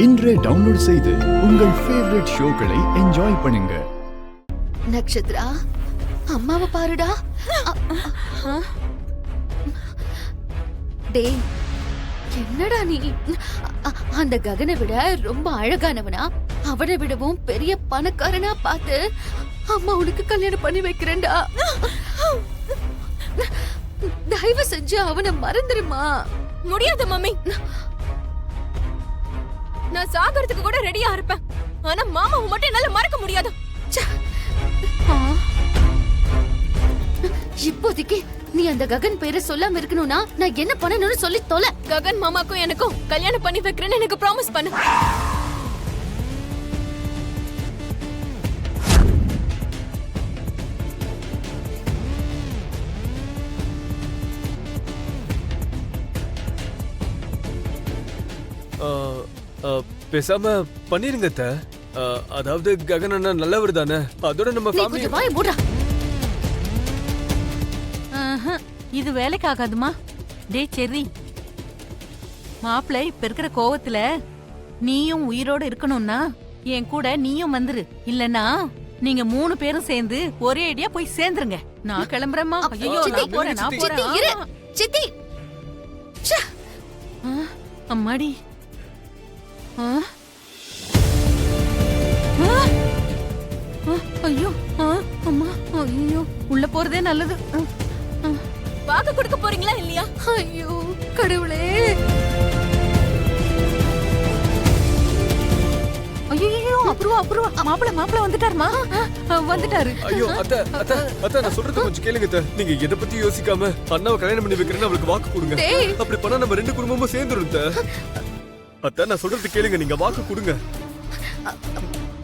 இன்றே டவுன்லோட் செய்து உங்கள் ஃபேவரட் ஷோக்களை என்ஜாய் பண்ணுங்க. நட்சத்ரா, அம்மாவை பாருடா. டேய், என்னடா நீ? அந்த ககனை விட ரொம்ப அழகானவனா, அவனை விடவும் பெரிய பணக்காரனா பார்த்து அம்மா உனக்கு கல்யாணம் பண்ணி வைக்கிறேன்டா. தயவு செஞ்சு அவனை மறந்துருமா. முடியாது மம்மி, நான் சாகறதுக்கு கூட ரெடியா இருப்பேன். ஆனா மாமாவை மட்டும் என்னால மறக்க முடியாது. இப்போதைக்கு நீ அந்த ககன் பேரை சொல்லாம இருக்கணும்னா நான் என்ன பண்ணணும்னு சொல்லி தொலை. ககன் மாமாக்கும் எனக்கும் கல்யாணம் பண்ணி வைக்கிறேன்னு எனக்கு ப்ராமிஸ் பண்ணு. பேசாம பண்ணிருங்க அத்தை. அதாவது ககன் அண்ணா நல்லவர் தானே, அதோட நம்ம நீ கொஞ்சம் வாயை மூடுடா. இது வேலைக்கு ஆகாதுமா. டேய் செர்ரி, மாப்பிள்ளை இப்ப இருக்கிற கோவத்துல நீயும் உயிரோட இருக்கணும்னா என் கூட நீயும் வந்துரு. இல்லனா நீங்க 3 பேரும் சேர்ந்து ஒரே ஐடியா போய் சேர்ந்துருங்க. நான் கிளம்புறேம்மா. ஐயோ, நான் போறேன். சித்தி இரு. சித்தி, அம்மாடி. ஐயோ, அம்மா, ஐயோ, உள்ள போறதே நல்லது. வாக்கு கொடுக்க போறீங்களா இல்லையா? ஐயோ கடவுளே. ஐயோ, அப்புறம் மாப்பிள்ள வந்துட்டாருமா. வந்துட்டாரு. ஐயோ அத்தை, அத்தை, அத்தை, நான் சொல்றது கொஞ்சம் கேளுங்க அத்தை. நீங்க எதை பத்தி யோசிக்காம அண்ணாவை கல்யாணம் பண்ணி வைக்கிறேன்னு அவளுக்கு வாக்கு கொடுங்க. அப்படி பண்ணா நம்ம 2 குடும்பமும் சேர்ந்துரும் அத்தை. அத்தை, நான் சொல்றது கேளுங்க, நீங்க வாக்கு கொடுங்க.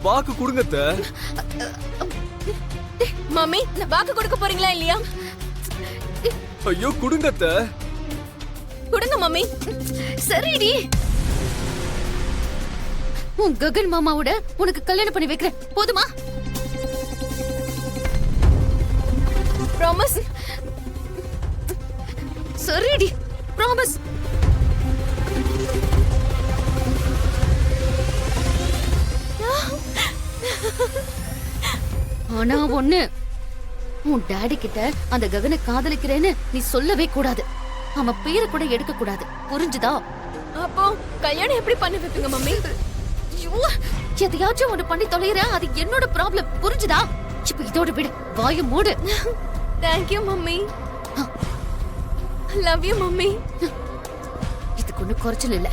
வாக்கு கொடுங்க அத்தை. மம்மி, வாக்கு கொடுக்க போறீங்களா இல்லையா? ஐயோ கொடுங்க அத்தை. கொடுங்க மம்மி. சரிடி, உன் ககன் மாமாவோட உனக்கு கல்யாணம் பண்ணி வைக்கிறேன். போதுமா? ப்ராமிஸ்? சரிடி, ப்ராமிஸ். ஆனா ஒண்ணு, உன் டாடி கிட்ட அந்த ககனை காதலிக்கிறேன்னு நீ சொல்லவே கூடாது. அவன் பேரை கூட எடுக்க கூடாது. புரிஞ்சுதா? அப்போ கல்யாணம் எப்படி பண்ணி வைப்பீங்க மம்மி? எதையாச்சும் ஒண்ணு பண்ணி தொலைற, அது என்னோட ப்ராப்ளம். புரிஞ்சுதா? இப்ப இதோட விடு, வாய மூடு. Thank you mummy. Love you mummy. இதுக்கு ஒண்ணு குறைச்சல் இல்ல.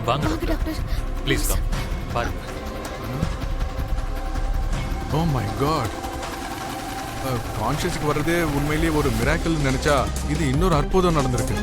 வாங்க டாக்டர், ப்ளீஸ் கம். பாருங்க. ஓ மை காட், கான்ஷியஸ்க்கு வர்றதே உண்மையிலேயே ஒரு மிராக்கிள் நினைச்சா இது இன்னொரு அற்புதம் நடந்திருக்கு.